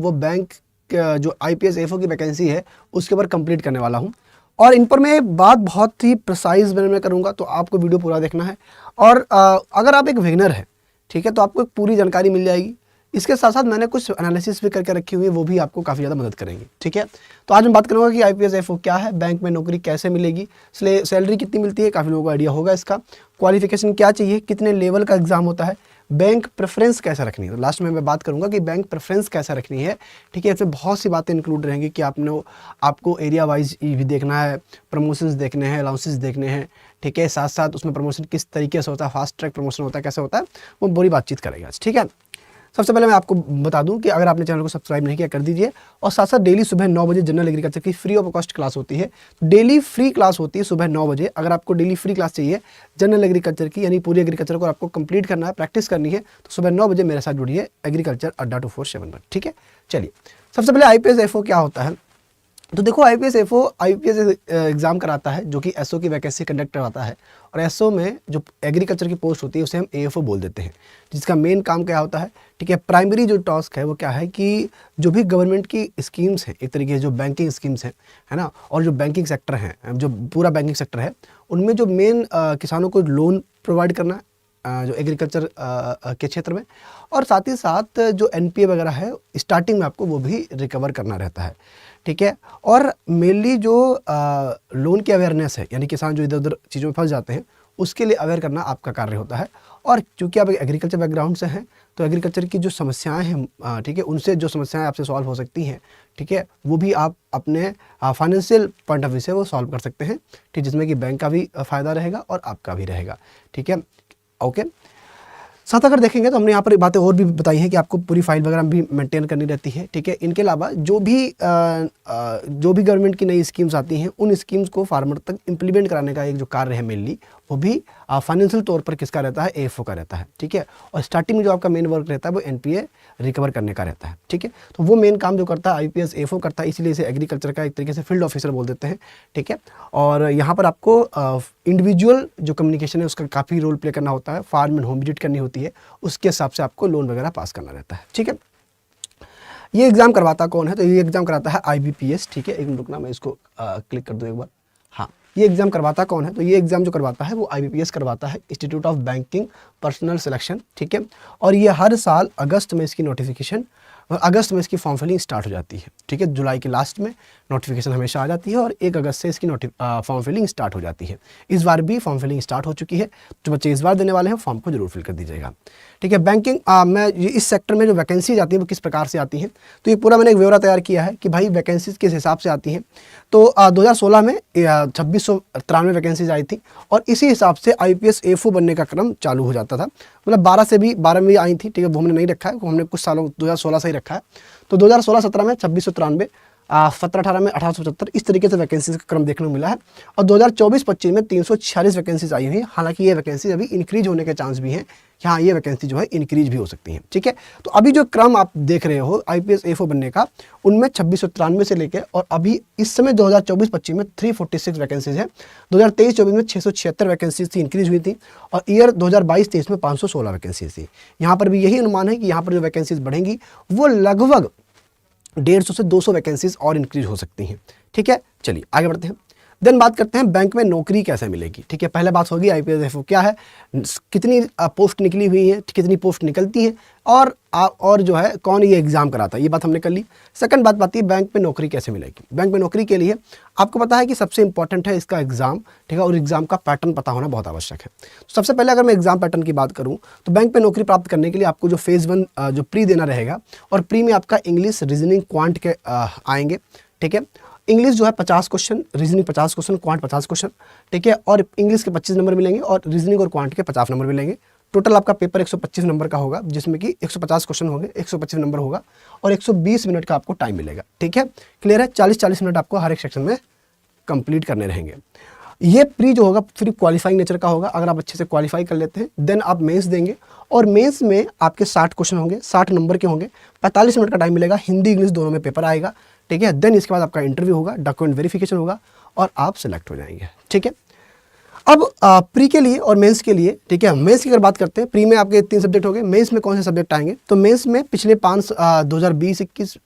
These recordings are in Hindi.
वो बैंक जो IPS AFO की वैकेंसी है उसके ऊपर कंप्लीट करने वाला हूँ। और इन पर मैं बात बहुत ही प्रिसाइज वे में करूँगा, तो आपको वीडियो पूरा देखना है। और अगर आप एक बिगिनर है, ठीक है, तो आपको पूरी जानकारी मिल जाएगी। इसके साथ साथ मैंने कुछ एनालिसिस भी करके रखी हुई है, वो भी आपको काफ़ी ज़्यादा मदद करेंगे, ठीक है। तो आज मैं बात करूँगा कि IPS AFO क्या है, बैंक में नौकरी कैसे मिलेगी, इसलिए सैलरी कितनी मिलती है, काफ़ी लोगों को आइडिया होगा इसका, क्वालिफिकेशन क्या चाहिए, कितने लेवल का एग्जाम होता है, बैंक प्रेफरेंस कैसे रखनी है। तो लास्ट में मैं बात करूंगा कि बैंक प्रेफरेंस कैसे रखनी है, ठीक है। इसमें बहुत सी बातें इंक्लूड रहेंगी कि आपको एरिया वाइज भी देखना है, प्रमोशंस देखने हैं, अलाउंसेस देखने हैं, ठीक है। साथ साथ उसमें प्रमोशन किस तरीके से होता है, फास्ट ट्रैक प्रमोशन होता है, कैसे होता है, वो पूरी बातचीत करेंगे आज, ठीक है। सबसे पहले मैं आपको बता दूं कि अगर आपने चैनल को सब्सक्राइब नहीं किया कर दीजिए। और साथ साथ डेली सुबह 9 बजे जनरल एग्रीकल्चर की फ्री ऑफ कॉस्ट क्लास होती है। डेली फ्री क्लास होती है सुबह 9 बजे। अगर आपको डेली फ्री क्लास चाहिए जनरल एग्रीकल्चर की, यानी पूरी एग्रीकल्चर को आपको कंप्लीट करना है, प्रैक्टिस करनी है, तो सुबह 9 बजे मेरे साथ जुड़िए एग्रीकल्चर अड्डा 24/7 पर, ठीक है। चलिए, सबसे पहले IPS AFO क्या होता है। तो देखो, IPS AFO एग्जाम कराता है जो कि SO की वैकेंसी कंडक्ट करवाता है। और SO में जो एग्रीकल्चर की पोस्ट होती है उसे हम AFO बोल देते हैं, जिसका मेन काम क्या होता है, ठीक है। प्राइमरी जो टास्क है वो क्या है कि जो भी गवर्नमेंट की स्कीम्स हैं, एक तरीके से जो बैंकिंग स्कीम्स हैं, है ना, और जो बैंकिंग सेक्टर है, जो पूरा बैंकिंग सेक्टर है, उनमें जो मेन किसानों को लोन प्रोवाइड करना जो एग्रीकल्चर के क्षेत्र में, और साथ ही साथ जो NPA वगैरह है स्टार्टिंग में आपको वो भी रिकवर करना रहता है, ठीक है। और मेनली जो लोन की अवेयरनेस है, यानी किसान जो इधर उधर चीज़ों में फंस जाते हैं, उसके लिए अवेयर करना आपका कार्य होता है। और चूंकि आप एग्रीकल्चर बैकग्राउंड से हैं, तो एग्रीकल्चर की जो समस्याएं हैं, ठीक है, उनसे जो समस्याएं आपसे सॉल्व हो सकती हैं, ठीक है, वो भी आप अपने फाइनेंशियल पॉइंट ऑफ व्यू से वो सॉल्व कर सकते हैं, ठीक, जिसमें कि बैंक का भी फ़ायदा रहेगा और आपका भी रहेगा, ठीक है। ओके, साथ अगर देखेंगे तो हमने यहाँ पर बातें और भी बताई हैं कि आपको पूरी फाइल वगैरह भी मेंटेन करनी रहती है, ठीक है। इनके अलावा जो भी गवर्नमेंट की नई स्कीम्स आती हैं, उन स्कीम्स को फार्मर तक इम्प्लीमेंट कराने का एक जो कार्य है मेनली, वो भी फाइनेंशियल तौर पर किसका रहता है, AFO का रहता है, ठीक है। और स्टार्टिंग में जो आपका मेन वर्क रहता है वो NPA रिकवर करने का रहता है, ठीक है। तो वो मेन काम जो करता है IPS AFO करता है, इसलिए इसे एग्रीकल्चर का एक तरीके से फील्ड ऑफिसर बोल देते हैं, ठीक है। और यहाँ पर आपको इंडिविजुअल जो कम्युनिकेशन है उसका काफ़ी रोल प्ले करना होता है, फार्म एंड होम विजिट करनी होती है, उसके हिसाब से आपको लोन वगैरह पास करना रहता है, ठीक है। ये एग्जाम करवाता कौन है, तो ये एग्जाम कराता है IBPS, ठीक है। एक मिनट रुकना, मैं इसको क्लिक कर दूं एक बार। हाँ, ये एग्जाम करवाता कौन है, तो ये एग्जाम जो करवाता है वो IBPS करवाता है, institute of banking personal selection, ठीक है। और ये हर साल अगस्त में इसकी नोटिफिकेशन, अगस्त में इसकी फॉर्म फिलिंग स्टार्ट हो जाती है, ठीक है। जुलाई के लास्ट में नोटिफिकेशन हमेशा आ जाती है और 1 अगस्त से इसकी फॉर्म फिलिंग स्टार्ट हो जाती है। इस बार भी फॉर्म फिलिंग स्टार्ट हो चुकी है, जो बच्चे इस बार देने वाले हैं फॉर्म को जरूर फिल कर दीजिएगा, ठीक है। बैंकिंग मैं इस सेक्टर में जो वैकेंसीज आती है वो किस प्रकार से आती हैं, तो ये पूरा मैंने एक ब्यौरा तैयार किया है कि भाई वैकेंसीज किस हिसाब से आती हैं। तो 2016 में 2693 वैकेंसीज आई थी, और इसी हिसाब से IPS AFO बनने का क्रम चालू हो जाता था। मतलब 12 में भी आई थी, ठीक है, वो हमने नहीं रखा है, हमने कुछ सालों 2016 से ही रखा है। तो 2016-17 में 2693, 17-18 में 1875, इस तरीके से वैकेंसीज का क्रम देखने को मिला है। और 2024-25 में 346 वैकेंसीज आई हुई हैं। हालांकि ये वैकेंसी अभी इंक्रीज होने के चांस भी हैं, कि हाँ, ये वैकेंसी जो है इंक्रीज भी हो सकती है, ठीक है। तो अभी जो क्रम आप देख रहे हो IPS AFO बनने का, उनमें 2693 से लेकर और अभी इस समय 2024-25 में 346 वैकेंसीज है। 2023-24 में 676 वैकेंसीज थी, इंक्रीज हुई थी। और ईयर 2022-23 में 516 वैकेंसीज थी। यहाँ पर भी यही अनुमान है कि यहाँ पर जो वैकेंसीज बढ़ेंगी वो लगभग 150 से 200 वैकेंसीज और इंक्रीज हो सकती हैं, ठीक है। चलिए आगे बढ़ते हैं। देन बात करते हैं बैंक में नौकरी कैसे मिलेगी, ठीक है। पहले बात होगी IPS AFO क्या है, कितनी पोस्ट निकली हुई है, कितनी पोस्ट निकलती है, और जो है कौन ये एग्जाम कराता है, ये बात हमने कर ली। सेकंड बात आती है बैंक में नौकरी कैसे मिलेगी। बैंक में नौकरी के लिए आपको पता है कि सबसे इंपॉर्टेंट है इसका एग्जाम, ठीक है, और एग्जाम का पैटर्न पता होना बहुत आवश्यक है। तो सबसे पहले अगर मैं एग्जाम पैटर्न की बात करूँ, तो बैंक में नौकरी प्राप्त करने के लिए आपको जो फेज़ 1 जो प्री देना रहेगा, और प्री में आपका इंग्लिश, रीजनिंग, क्वांट के आएंगे, ठीक है। इंग्लिश जो है 50 question, reasoning 50 question, quant 50 question, ठीक है। और इंग्लिश के 25 नंबर मिलेंगे और रीजनिंग और क्वांट के 50 नंबर मिलेंगे। टोटल आपका पेपर 125 नंबर का होगा, जिसमें कि 150 क्वेश्चन होंगे, 125 नंबर होगा, और 120 मिनट का आपको टाइम मिलेगा, ठीक है। क्लियर है, 40-40 मिनट आपको हर एक सेक्शन में कंप्लीट करने रहेंगे। ये प्री जो होगा फिर क्वालिफाइंग नेचर का होगा। अगर आप अच्छे से क्वालिफाई कर लेते हैं देन आप मेंस देंगे, और मेंस में आपके 60 क्वेश्चन होंगे, 60 नंबर के होंगे, 45 मिनट का टाइम मिलेगा, हिंदी इंग्लिश दोनों में पेपर आएगा, ठीक है। देन इसके बाद आपका इंटरव्यू होगा, डॉक्यूमेंट वेरिफिकेशन होगा और आप सिलेक्ट हो जाएंगे, ठीक है। अब प्री के लिए और मेंस के लिए, ठीक है, मेंस की अगर बात करते हैं, प्री में आपके 3 सब्जेक्ट हो गए, मेंस में कौन से सब्जेक्ट आएंगे? तो मेंस में पिछले 2020, 21,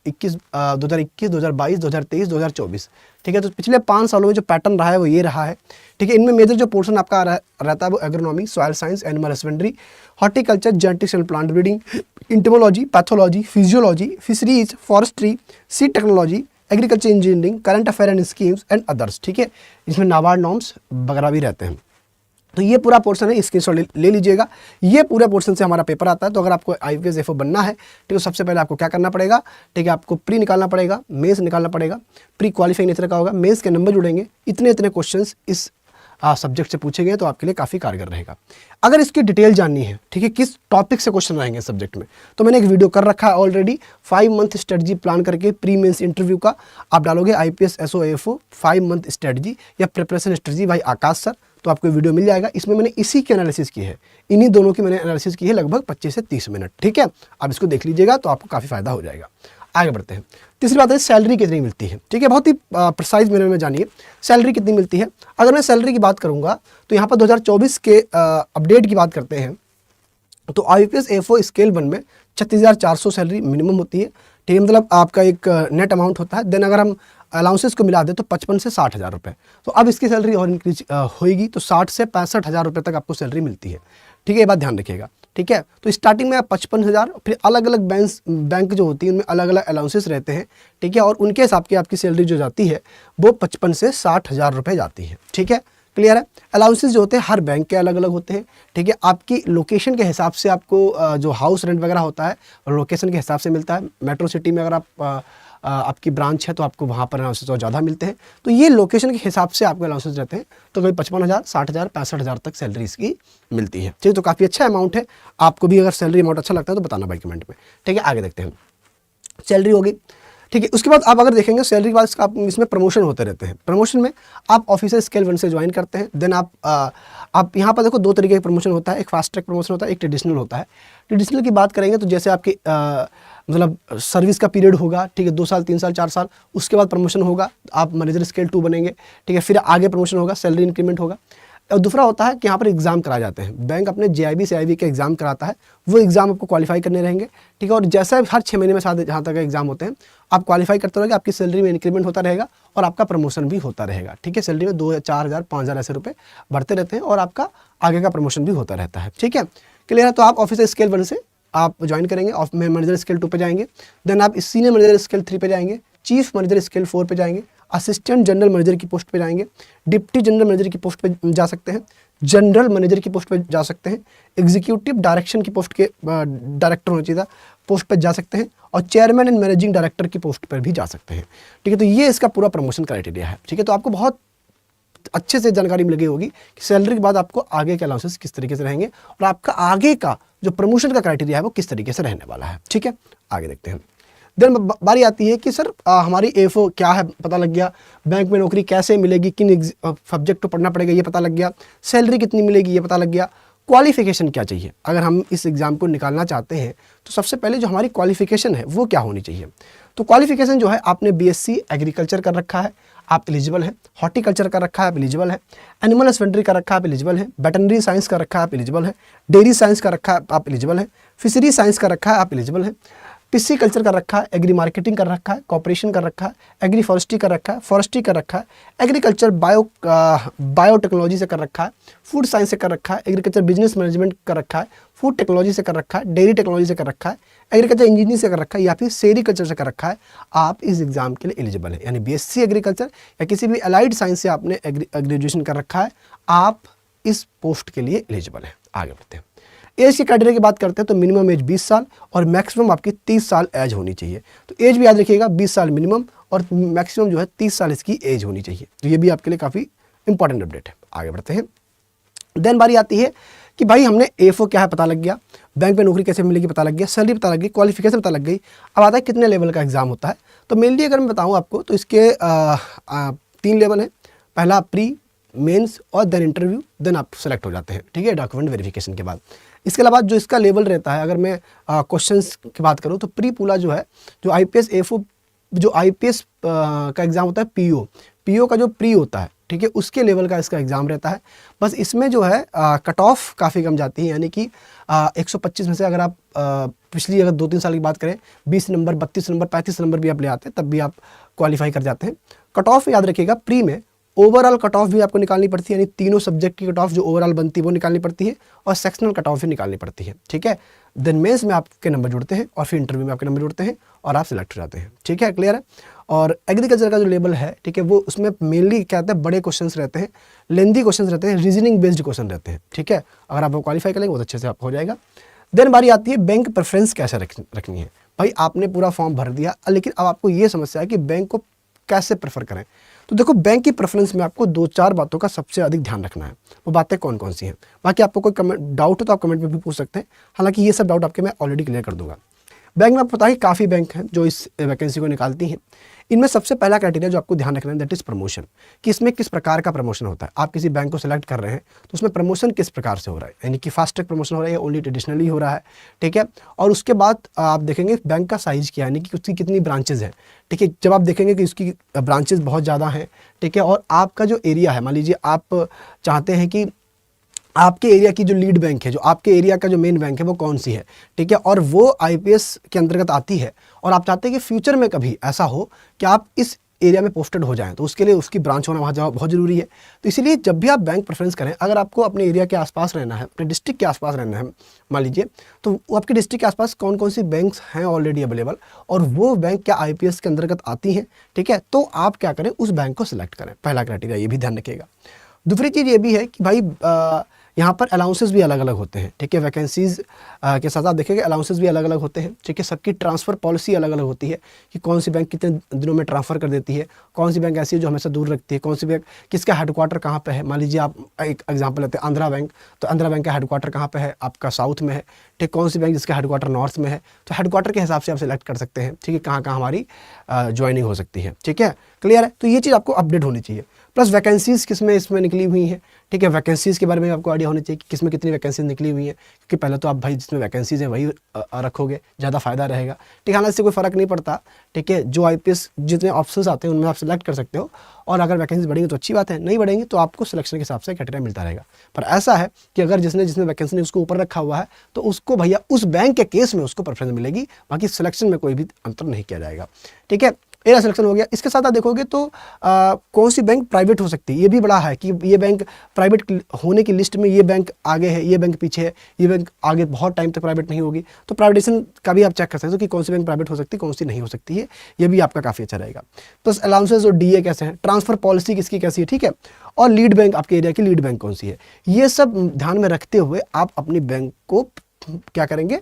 2021, 2022, 2023, 2024, ठीक है, तो पिछले 5 सालों में जो पैटर्न रहा है वो ये रहा है, ठीक है। इनमें मेजर जो पोर्शन आपका रहता है वो agronomy, soil science, animal husbandry, horticulture, genetics and plant breeding, entomology, pathology, physiology, fisheries, forestry, seed technology, agriculture engineering, current affair and schemes and others, ठीक है। इसमें नाबार्ड नॉर्म्स वगैरह भी रहते हैं। तो ये पूरा पोर्शन है, स्क्रीनशॉट ले लीजिएगा। ये पूरे पोर्शन से हमारा पेपर आता है। तो अगर आपको IPS FO बनना है, ठीक है, सबसे पहले आपको क्या करना पड़ेगा, ठीक है, आपको प्री निकालना पड़ेगा, मेंस निकालना पड़ेगा। प्री क्वालिफाइंग नेचर का होगा, मेंस के नंबर जुड़ेंगे, इतने इतने क्वेश्चंस इस सब्जेक्ट से पूछे गए, तो आपके लिए काफ़ी कारगर रहेगा। अगर इसकी डिटेल जाननी है, ठीक है, किस टॉपिक से क्वेश्चन रहेंगे सब्जेक्ट में, तो मैंने एक वीडियो कर रखा है ऑलरेडी, 5 मंथ स्ट्रेटजी प्लान करके प्री मेंस इंटरव्यू का। आप डालोगे IPS SO AFO 5 month strategy या प्रिपरेशन स्ट्रेटजी बाय आकाश सर, तो आपको वीडियो मिल जाएगा। इसमें मैंने इसी की एनालिसिस की है, इन्हीं दोनों की मैंने एनालिसिस की है, लगभग 25 से 30 मिनट, ठीक है। आप इसको देख लीजिएगा तो आपको काफ़ी फायदा हो जाएगा। आगे बढ़ते हैं। तीसरी बात है सैलरी कितनी मिलती है, ठीक है, बहुत ही प्रिसाइज मेरे में जानिए सैलरी कितनी मिलती है। अगर मैं सैलरी की बात करूंगा तो यहाँ पर 2024 के अपडेट की बात करते हैं, तो IPS FO स्केल 1 में 36,400 सैलरी मिनिमम होती है, ठीक है, मतलब आपका एक नेट अमाउंट होता है। देन अगर हम अलाउंसेस को मिला दें तो 55 से 60,000 रुपये, तो अब इसकी सैलरी और इंक्रीज होएगी, तो 60 से 65,000 रुपये तक आपको सैलरी मिलती है, ठीक है, ये बात ध्यान रखिएगा, ठीक है। तो स्टार्टिंग में 55,000, फिर अलग अलग बैंक जो होती है उनमें अलग अलग अलाउंसेस रहते हैं, ठीक है, और उनके हिसाब की आपकी सैलरी जो जाती है वो 55 से 60,000 रुपये जाती है, ठीक है, क्लियर है। अलाउंसेस जो होते हैं हर बैंक के अलग अलग होते हैं, ठीक है, आपकी लोकेशन के हिसाब से आपको जो हाउस रेंट वगैरह होता है लोकेशन के हिसाब से मिलता है। मेट्रो सिटी में अगर आपकी ब्रांच है तो आपको वहाँ पर अलाउंसेस और ज़्यादा मिलते हैं, तो ये लोकेशन के हिसाब से आपके अलाउंसेस रहते हैं। तो कभी 55,000, 60,000, 65,000 तक सैलरी इसकी मिलती है, ठीक है, तो काफ़ी अच्छा अमाउंट है। आपको भी अगर सैलरी अमाउंट अच्छा लगता है तो बताना भाई कमेंट में, ठीक है। आगे देखते हैं, सैलरी होगी, ठीक है। उसके बाद आप अगर देखेंगे सैलरी के बाद इसमें प्रमोशन होते रहते हैं। प्रमोशन में आप ऑफिसर स्केल 1 से ज्वाइन करते हैं, देन आप यहाँ पर देखो 2 तरीके का प्रमोशन होता है, एक फास्ट ट्रैक प्रमोशन होता है, एक ट्रेडिशनल होता है। ट्रेडिशनल की बात करेंगे तो जैसे आपकी मतलब सर्विस का पीरियड होगा, ठीक है, 2 साल, 3 साल, 4 साल, उसके बाद प्रमोशन होगा, आप मैनेजर स्केल 2 बनेंगे, ठीक है, फिर आगे प्रमोशन होगा, सैलरी इंक्रीमेंट होगा। और दूसरा होता है कि यहाँ पर एग्जाम कराए जाते हैं, बैंक अपने JIB CIB के एग्जाम कराता है, वो एग्जाम आपको क्वालिफाई करने रहेंगे, ठीक है, और जैसा हर 6 महीने में जहाँ तक एग्जाम होते हैं आप क्वालिफाई करते रहेंगे, आपकी सैलरी में इंक्रीमेंट होता रहेगा और आपका प्रमोशन भी होता रहेगा, ठीक है। सैलरी में 2, 4,000, 5,000 ऐसे रुपये बढ़ते रहते हैं और आपका आगे का प्रमोशन भी होता रहता है, ठीक है, क्लियर है। तो आप ऑफिसर स्केल 1 से आप ज्वाइन करेंगे, मैनेजर स्केल 2 पे जाएंगे, देन आप सीनियर मैनेजर स्केल 3 पे जाएंगे, चीफ मैनेजर स्केल 4 पे जाएंगे, असिस्टेंट जनरल मैनेजर की पोस्ट पे जाएंगे, डिप्टी जनरल मैनेजर की पोस्ट पे जा सकते हैं, जनरल मैनेजर की पोस्ट पे जा सकते हैं, एग्जीक्यूटिव डायरेक्शन की पोस्ट के डायरेक्टर होना चाहिए पोस्ट पर जा सकते हैं, और चेयरमैन एंड मैनेजिंग डायरेक्टर की पोस्ट पर भी जा सकते हैं, ठीक है। तो ये इसका पूरा प्रमोशन क्राइटेरिया है, ठीक है। तो आपको बहुत अच्छे से जानकारी मिल गई होगी कि सैलरी के बाद आपको आगे के अलाउंसेस किस तरीके से रहेंगे और आपका आगे का जो प्रमोशन का क्राइटेरिया है वो किस तरीके से रहने वाला है, ठीक है। आगे देखते हैं। देन बारी आती है कि सर हमारी AFO क्या है, पता लग गया, बैंक में नौकरी कैसे मिलेगी, किन सब्जेक्ट को पढ़ना पड़ेगा ये पता लग गया, सैलरी कितनी मिलेगी ये पता लग गया, क्वालिफिकेशन क्या चाहिए। अगर हम इस एग्ज़ाम को निकालना चाहते हैं तो सबसे पहले जो हमारी क्वालिफिकेशन है वो क्या होनी चाहिए। तो क्वालिफिकेशन जो है, आपने BSc एग्रीकल्चर कर रखा है, आप एलिजिबल हैं, हॉर्टिकल्चर का रखा है, आप एलिजिबल है, एनिमल हस्बेंड्री का रखा है, आप एलिजिबल है, वेटनरी साइंस का रखा है, आप एलिजिबल है, डेयरी साइंस का रखा है, आप एलिजिबल है, फिशरी साइंस का रखा है, आप एलिजिबल है, PC कल्चर कर रखा है, एग्री मार्केटिंग कर रखा है, कॉपरेशन कर रखा है, एग्री फॉरेस्ट्री कर रखा है, फॉरेस्ट्री कर रखा है, एग्रीकल्चर बायोटेक्नोलॉजी से कर रखा है, फूड साइंस से कर रखा है, एग्रीकल्चर बिजनेस मैनेजमेंट कर रखा है, फूड टेक्नोलॉजी से कर रखा है, डेयरी टेक्नोलॉजी से कर रखा है, एग्रीकल्चर इंजीनियरिंग से कर रखा है, या फिर सेरीकल्चर से कर रखा है, आप इस एग्जाम के लिए एलिजिबल है। यानी BSc एग्रीकल्चर या किसी भी अलाइड साइंस से आपने ग्रेजुएशन कर रखा है, आप इस पोस्ट के लिए एलिजिबल है। आगे बढ़ते हैं। एज की क्राइटेरिया की बात करते हैं तो मिनिमम एज 20 साल और मैक्सिमम आपकी 30 साल एज होनी चाहिए। तो एज भी याद रखिएगा, 20 साल मिनिमम और मैक्सिमम जो है 30 साल इसकी एज होनी चाहिए। तो ये भी आपके लिए काफ़ी इंपॉर्टेंट अपडेट है। आगे बढ़ते हैं। देन बारी आती है कि भाई हमने AFO क्या है पता लग गया, बैंक में नौकरी कैसे मिलेगी पता लग गया, सैलरी पता लग गई, क्वालिफिकेशन पता लग गई। अब आता है कितने लेवल का एग्जाम होता है। तो मेनली अगर मैं बताऊँ आपको तो इसके 3 लेवल हैं। पहला प्री, मेंस और देन इंटरव्यू, देन आप सेलेक्ट हो जाते हैं, ठीक है, डॉक्यूमेंट वेरिफिकेशन के बाद। इसके अलावा जो इसका लेवल रहता है, अगर मैं क्वेश्चंस की बात करूँ तो प्री पूरा जो है, जो IPS FO जो IPS का एग्ज़ाम होता है PO का जो प्री होता है, ठीक है, उसके लेवल का इसका एग्ज़ाम रहता है। बस इसमें जो है कट ऑफ काफ़ी कम जाती है, यानी कि 125 में से अगर आप पिछली अगर 2-3 साल की बात करें 20 नंबर, 32 नंबर, 35 नंबर भी आप ले आते हैं तब भी आप क्वालिफाई कर जाते हैं। कट ऑफ याद रखिएगा, प्री में ओवरऑल कट ऑफ भी आपको निकालनी पड़ती है, यानी तीनों सब्जेक्ट की कट ऑफ जो ओवरऑल बनती है वो निकालनी पड़ती है, और सेक्शनल कट ऑफ भी निकालनी पड़ती है। ठीक है, देन मेंस में आपके नंबर जुड़ते हैं और फिर इंटरव्यू में आपके नंबर जुड़ते हैं और आप सिलेक्ट हो जाते हैं। ठीक है, क्लियर है। और एग्रीकल्चर का जो लेवल है, ठीक है, वो उसमें मेनली क्या कहते हैं, बड़े क्वेश्चंस रहते हैं, लेंदी क्वेश्चंस रहते हैं, रीजनिंग बेस्ड क्वेश्चन रहते हैं। ठीक है, अगर आप क्वालिफाई करेंगे बहुत अच्छे से आप हो जाएगा। देन बारी आती है बैंक प्रेफरेंस कैसे रखनी है। भाई आपने पूरा फॉर्म भर दिया, लेकिन अब आपको ये समस्या है कि बैंक को कैसे प्रेफर करें। तो देखो, बैंक की प्रेफरेंस में आपको 2-4 बातों का सबसे अधिक ध्यान रखना है। वो बातें कौन कौन सी हैं, बाकी आपको कोई कमेंट डाउट हो तो आप कमेंट में भी पूछ सकते हैं, हालांकि ये सब डाउट आपके मैं ऑलरेडी क्लियर कर दूंगा। बैंक में आपको पता है काफ़ी बैंक हैं जो इस वैकेंसी को निकालती हैं। इनमें सबसे पहला क्राइटेरिया जो आपको ध्यान रखना है दैट इज़ प्रमोशन, कि इसमें किस प्रकार का प्रमोशन होता है। आप किसी बैंक को सिलेक्ट कर रहे हैं तो उसमें प्रमोशन किस प्रकार से हो रहा है, यानी कि फास्ट ट्रैक प्रमोशन हो रहा है या ओनली ट्रेडिशनली हो रहा है। ठीक है, और उसके बाद आप देखेंगे बैंक का साइज़ क्या है, यानी कि उसकी कितनी ब्रांचेज हैं। ठीक है, जब आप देखेंगे कि उसकी ब्रांचेज बहुत ज़्यादा हैं, ठीक है, और आपका जो एरिया है, मान लीजिए आप चाहते हैं कि आपके एरिया की जो लीड बैंक है, जो आपके एरिया का जो मेन बैंक है वो कौन सी है, ठीक है, और वो आईपीएस के अंतर्गत आती है, और आप चाहते हैं कि फ्यूचर में कभी ऐसा हो कि आप इस एरिया में पोस्टेड हो जाएं, तो उसके लिए उसकी ब्रांच होना वहाँ बहुत ज़रूरी है। तो इसीलिए जब भी आप बैंक प्रेफरेंस करें, अगर आपको अपने एरिया के आसपास रहना है, अपने डिस्ट्रिक्ट के आसपास रहना है मान लीजिए, तो वो आपके डिस्ट्रिक्ट के आसपास कौन कौन सी बैंक्स हैं ऑलरेडी अवेलेबल, और वो बैंक क्या आईपीएस के अंतर्गत आती हैं, ठीक है, तो आप क्या करें, उस बैंक को सिलेक्ट करें। पहला क्राइटेरिया ये भी ध्यान रखिएगा। दूसरी चीज़ ये भी है कि भाई यहाँ पर अलाउंसेस भी अलग अलग होते हैं। ठीक है, वैकेंसीज़ के साथ आप देखेंगे अलाउंसेस भी अलग अलग होते हैं। ठीक है, सबकी ट्रांसफ़र पॉलिसी अलग अलग होती है कि कौन सी बैंक कितने दिनों में ट्रांसफ़र कर देती है, कौन सी बैंक ऐसी है जो हमेशा दूर रखती है, कौन सी बैंक किसका हेडक्वार्टर कहाँ पे है। मान लीजिए आप एक एग्जांपल लेते हैं आंध्रा बैंक, तो आंध्रा बैंक का हेडक्वार्टर कहाँ पे है, आपका साउथ में है। ठीक, कौन सी बैंक जिसका हेडक्वार्टर नॉर्थ में है, तो हेडक्वार्टर के हिसाब से आप सिलेक्ट कर सकते हैं। ठीक है, कहाँ कहाँ हमारी ज्वाइनिंग हो सकती है। ठीक है, क्लियर है। तो ये चीज़ आपको अपडेट होनी चाहिए। प्लस वैकेंसीज़ किस में इसमें निकली हुई हैं। ठीक है, वैकेंसीज़ के बारे में आपको आइडिया होनी चाहिए कि किसमें कितनी वैकेंसीज निकली हुई हैं, क्योंकि पहले तो आप भाई जिसमें वैकेंसीज है वही रखोगे, ज़्यादा फायदा रहेगा। ठीक है, हालांकि इससे कोई फ़र्क नहीं पड़ता। ठीक है, जो आईपीएस जितने ऑप्शंस आते हैं उनमें आप सिलेक्ट कर सकते हो, और अगर वैकेंसी बढ़ेंगी तो अच्छी बात है, नहीं बढ़ेंगी तो आपको सिलेक्शन के हिसाब से क्राइटेरिया मिलता रहेगा। पर ऐसा है कि अगर जिसमें वैकेंसी उसको ऊपर रखा हुआ है तो उसको भैया उस बैंक के केस में उसको प्रेफरेंस मिलेगी, बाकी सिलेक्शन में कोई भी अंतर नहीं किया जाएगा। ठीक है, एरिया सिलेक्शन हो गया। इसके साथ आप देखोगे तो कौन सी बैंक प्राइवेट हो सकती है, ये भी बड़ा है कि ये बैंक प्राइवेट होने की लिस्ट में ये बैंक आगे है, ये बैंक पीछे है, ये बैंक आगे बहुत टाइम तक प्राइवेट नहीं होगी। तो प्राइवेटेशन का भी आप चेक कर सकते हो कि कौन सी बैंक प्राइवेट हो सकती है, कौन सी नहीं हो सकती है, ये भी आपका काफ़ी अच्छा रहेगा। प्लस अलाउंसेस और डीए कैसे हैं, ट्रांसफ़र पॉलिसी किसकी कैसी है, ठीक है, और लीड बैंक आपके एरिया की लीड बैंक कौन सी है, ये सब ध्यान में रखते हुए आप अपनी बैंक को क्या करेंगे,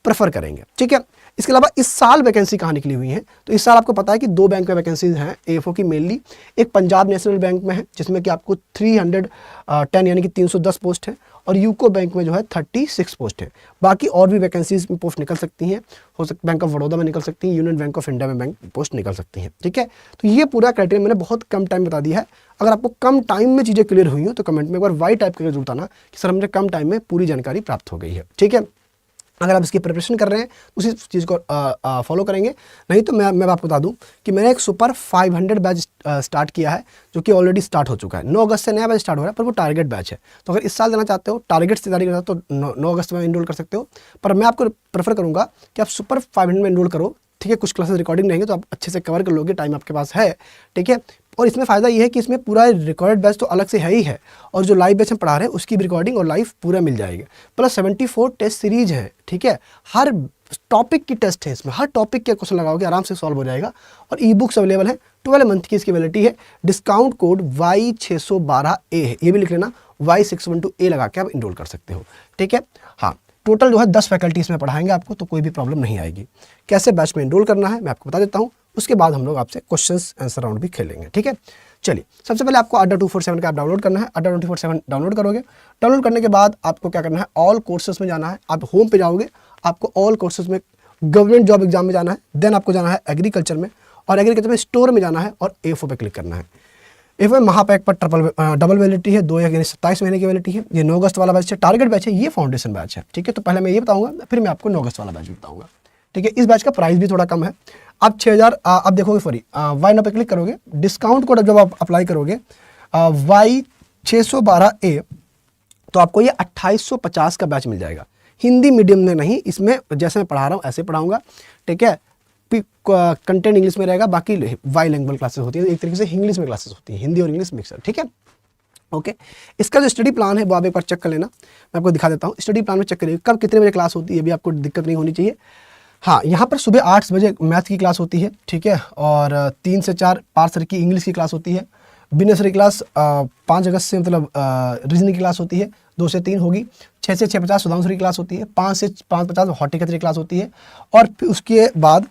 प्रेफर करेंगे। ठीक है, इसके अलावा इस साल वैकेंसी कहाँ निकली हुई है, तो इस साल आपको पता है कि 2 बैंक में वैकेंसीज हैं एएफओ की मेनली। एक पंजाब नेशनल बैंक में है जिसमें कि आपको 310 यानी कि 310 पोस्ट है, और यूको बैंक में जो है 36 पोस्ट है। बाकी और भी वैकेंसीज में पोस्ट निकल सकती हैं, हो सकता बैंक ऑफ बड़ौदा में निकल सकती हैं, यूनियन बैंक ऑफ इंडिया में बैंक पोस्ट निकल सकती हैं। ठीक है, तो ये पूरा क्राइटेरिया मैंने बहुत कम टाइम बता दिया है। अगर आपको कम टाइम में चीज़ें क्लियर हुई हो तो कमेंट में एक बार वाई टाइप करके जरूर बताना कि सर मुझे कम टाइम में पूरी जानकारी प्राप्त हो गई है। ठीक है, अगर आप इसकी प्रिपरेशन कर रहे हैं उसी चीज़ को फॉलो करेंगे, नहीं तो मैं आपको बता दूं कि मैंने एक सुपर 500 बैच स्टार्ट किया है जो कि ऑलरेडी स्टार्ट हो चुका है। 9 अगस्त से नया बैच स्टार्ट हो रहा है, पर वो टारगेट बैच है। तो अगर इस साल देना चाहते हो, टारगेट से तैयारी करना तो 9 अगस्त में इनरोल कर सकते हो, पर मैं आपको प्रेफर करूँगा कि आप सुपर 500 में इनरोल करो। ठीक है, कुछ क्लासेस रिकॉर्डिंग रहेंगे तो आप अच्छे से कवर कर लोगे, टाइम आपके पास है। ठीक है, और इसमें फ़ायदा ये है कि इसमें पूरा रिकॉर्डेड बैच तो अलग से है ही है, और जो लाइव बैच हम पढ़ा रहे हैं उसकी भी रिकॉर्डिंग और लाइव पूरा मिल जाएगा। प्लस 74 टेस्ट सीरीज है। ठीक है, हर टॉपिक की टेस्ट है इसमें, हर टॉपिक के क्वेश्चन लगाओगे आराम से सॉल्व हो जाएगा, और ई बुक्स अवेलेबल है। 12 मंथ की इसकी वैलिडिटी है। डिस्काउंट कोड Y612A है, ये भी लिख लेना, Y612A लगा के आप इनरोल कर सकते हो। ठीक है, हाँ, टोटल जो है 10 फैकल्टीज़ में पढ़ाएंगे आपको, तो कोई भी प्रॉब्लम नहीं आएगी। कैसे बैच में इनरोल करना है मैं आपको बता देता हूँ, उसके बाद हम लोग आपसे क्वेश्चंस आंसर राउंड भी खेलेंगे। ठीक है, चलिए सबसे पहले आपको अड्डा 247 का ऐप डाउनलोड करना है। अड्डा 247 डाउनलोड करोगे, डाउनलोड करने के बाद आपको क्या करना है, ऑल कोर्सेज में जाना है। आप होम पे जाओगे, आपको ऑल कोर्सेज में गवर्नमेंट जॉब एग्जाम में जाना है। देन आपको जाना है एग्रीकल्चर में, और एग्रीकल्चर में स्टोर में जाना है और एफओ पे क्लिक करना है। एफ में महापैक पर डबल वैलिडिटी है, 2 यानी 27 महीने की वैलिडिटी है। ये 9 अगस्त वाला बैच है, टारगेट बैच है, ये फाउंडेशन बैच है। ठीक है, तो पहले मैं ये बताऊंगा, फिर मैं आपको 9 अगस्त वाला बैच भी बताऊंगा। ठीक है, इस बैच का प्राइस भी थोड़ा कम है। आप 6000 आप देखोगे, सॉरी वाई नाउ पे क्लिक करोगे, डिस्काउंट कोड जब आप अप्लाई करोगे Y612A, तो आपको ये 2850 का बैच मिल जाएगा। हिंदी मीडियम में नहीं, इसमें जैसे मैं पढ़ा रहा हूँ ऐसे पढ़ाऊंगा, ठीक है। कंटेंट इंग्लिश में रहेगा, बाकी वाई लैंग्वेज क्लासेस होती है, एक तरीके से इंग्लिश में क्लासेस होती है, हिंदी और इंग्लिश मिक्सर, ठीक है। ओके, इसका जो स्टडी प्लान है वो आप एक बार चेक कर लेना, मैं आपको दिखा देता हूँ। स्टडी प्लान में चेक करिए कब कितने बजे क्लास होती है, भी आपको दिक्कत नहीं होनी चाहिए। हाँ, यहाँ पर सुबह 8 बजे मैथ की क्लास होती है, ठीक है, और 3 से 4 पार्सर की इंग्लिश की क्लास होती है। बिजनेस की क्लास 5 अगस्त से मतलब रीजनिंग की क्लास होती है, 2 से 3 होगी। 6 से 6:50 सुधांशु की क्लास होती है, 5 से 5:50 हॉर्टिकल्चर की क्लास होती है। और फिर उसके बाद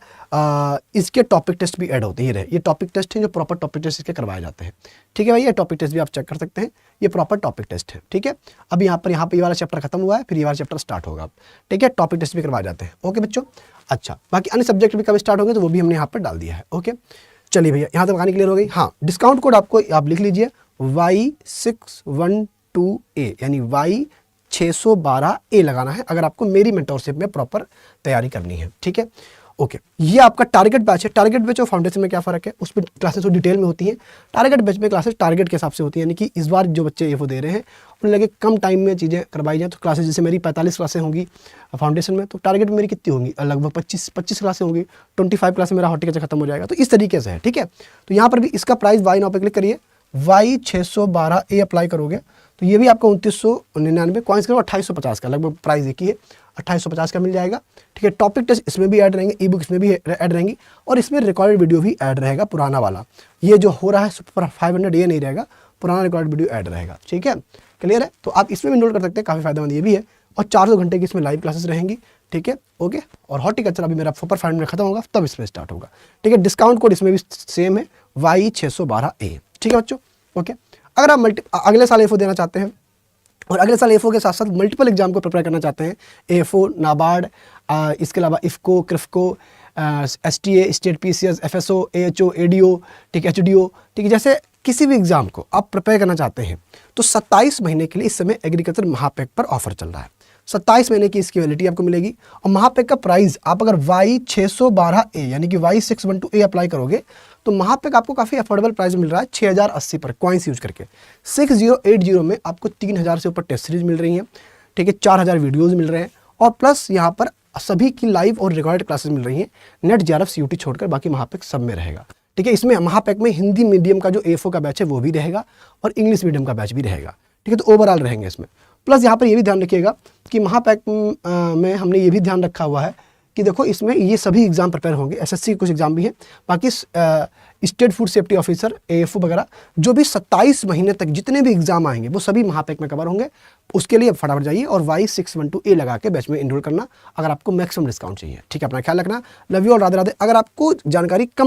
इसके टॉपिक टेस्ट भी ऐड होते ही रहे। ये टॉपिक टेस्ट हैं जो प्रॉपर टॉपिक टेस्ट इसके करवाए जाते हैं, ठीक है भाई। ये टॉपिक टेस्ट भी आप चेक कर सकते हैं, ये प्रॉपर टॉपिक टेस्ट है, ठीक है। अब यहाँ पे ये वाला चैप्टर खत्म हुआ है, फिर ये वाला चैप्टर स्टार्ट होगा, ठीक है। टॉपिक टेस्ट भी करवाए जाते हैं, ओके बच्चों। अच्छा, बाकी अन्य सब्जेक्ट भी कब स्टार्ट होंगे तो वो भी हमने यहाँ पर डाल दिया है, ओके। चलिए भैया, यहाँ तक कहानी क्लियर हो गई। हाँ, डिस्काउंट कोड आपको आप लिख लीजिए Y612A, यानी Y612A लगाना है अगर आपको मेरी मेंटरशिप में प्रॉपर तैयारी करनी है, ठीक है। ओके, ये आपका टारगेट बैच है। टारगेट बैच और फाउंडेशन में क्या फ़र्क है, उस पर क्लासेस तो डिटेल में होती हैं। टारगेट बैच में क्लासेस टारगेट के हिसाब से होती है, यानी कि इस बार जो बच्चे एफओ दे रहे हैं उन्हें लगे कम टाइम में चीज़ें करवाई जाए। तो क्लासेस जैसे मेरी 45 क्लासें होंगी फाउंडेशन में, तो टारगेट में मेरी कितनी होंगी, लगभग 25 क्लासें होंगी। 25 क्लास में मेरा हॉर्टिकल्चर खत्म हो जाएगा। तो इस तरीके से है, ठीक है। तो यहाँ पर भी इसका प्राइस वाई नाउ पे क्लिक करिए, Y612A अप्लाई करोगे तो ये भी आपको 2999 कॉइन्स का 2850 का लगभग प्राइस एक ही है, 2850 का मिल जाएगा, ठीक है। टॉपिक टेस्ट इसमें भी ऐड रहेंगे, ई बुक इसमें भी ऐड रहेंगी, और इसमें रिकॉर्डेड वीडियो भी ऐड रहेगा पुराना वाला। ये जो हो रहा है सुपर 500 ये नहीं रहेगा, पुराना रिकॉर्डेड वीडियो ऐड रहेगा, ठीक है। क्लियर है, तो आप इसमें भी इनरोल कर सकते हैं, काफ़ी फायदेमंद ये भी है। और 400 घंटे की इसमें लाइव क्लासेस रहेंगी, ठीक है, ओके। और हॉर्टिकल्चर अभी मेरा सुपर 500 में खत्म होगा तब इसमें स्टार्ट होगा, ठीक है। डिस्काउंट कोड इसमें भी सेम है Y612A, ठीक है बच्चों, ओके। अगर आप अगले साल एफओ देना चाहते हैं और अगले साल एफओ के साथ साथ मल्टीपल एग्जाम को प्रिपेयर करना चाहते हैं, एफओ, नाबार्ड, इसके अलावा IFFCO, KRIBHCO, STA, state PCS, FSO, AHO, ADO, ठीक है, एचडीओ, ठीक है, जैसे किसी भी एग्जाम को आप प्रिपेयर करना चाहते हैं तो 27 महीने के लिए इस समय एग्रीकल्चर महापैक पर ऑफर चल रहा है। 27 महीने की इसकी वैलिडिटी आपको मिलेगी। और महापैक का प्राइस आप अगर Y612A यानी कि Y612A अप्लाई करोगे तो महापैक आपको काफ़ी अफोर्डेबल प्राइस मिल रहा है 6080 पर कॉइन्स यूज करके। 6080 में आपको 3000 से ऊपर टेस्ट सीरीज मिल रही हैं, ठीक है, 4000 वीडियोज़ मिल रहे हैं, और प्लस यहाँ पर सभी की लाइव और रिकॉर्डेड क्लासेस मिल रही हैं। नेट जेआरएफ सीयूटी छोड़कर बाकी महापैक सब में रहेगा, ठीक है। इसमें महापैक में हिंदी मीडियम का जो एफओ का बैच है वो भी रहेगा और इंग्लिश मीडियम का बैच भी रहेगा, ठीक है। तो ओवरऑल रहेंगे इसमें। प्लस यहाँ पर ये भी ध्यान रखिएगा कि महापैक में हमने ये भी ध्यान रखा हुआ है कि देखो इसमें ये सभी एग्जाम प्रिपेयर होंगे, एसएससी के कुछ एग्जाम भी हैं, बाकी state food safety officer, AFO वगैरह जो भी 27 महीने तक जितने भी एग्जाम आएंगे वो सभी महापैक में कवर होंगे। उसके लिए फटाफट जाइए और Y612A लगा के बैच में इनरोल करना अगर आपको मैक्सिमम डिस्काउंट चाहिए, ठीक है। अपना ख्याल रखना, लव यू और राधे राधे। अगर आपको जानकारी कम